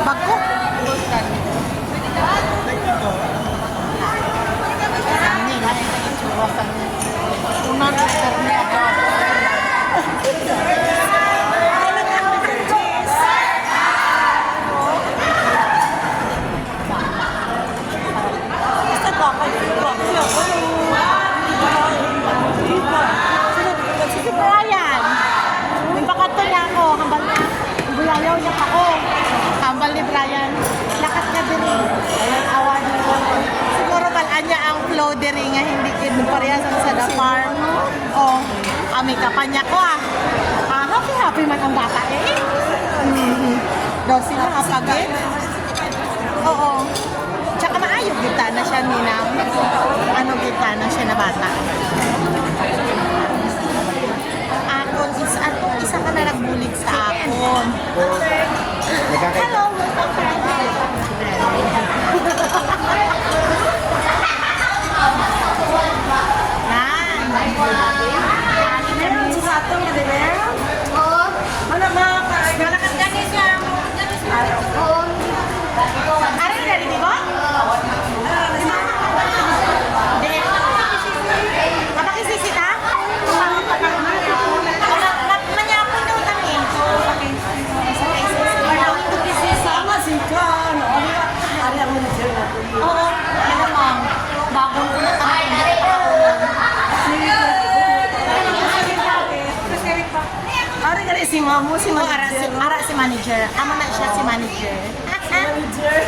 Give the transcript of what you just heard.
Bago. Si Brian, may pakato niya ako, hambal na. Buyayaw niya ako. Hambal ni Brian, lakat na din eh. Ayan, awan niya. Siguro balaan niya ang flow diri nga hindi kinupariya sa the farm. O, kami kapanya ko ah. Happy man ang bata eh. Daw sila kapagin. Oo. Tsaka maayog kita na siya nina. Ano kita na siya na bata. Akon, isa ka na nagbulig sa akon. Hello, welcome si Mamu, si manager. Ara si manager. Amo na siya si manager. Si manager.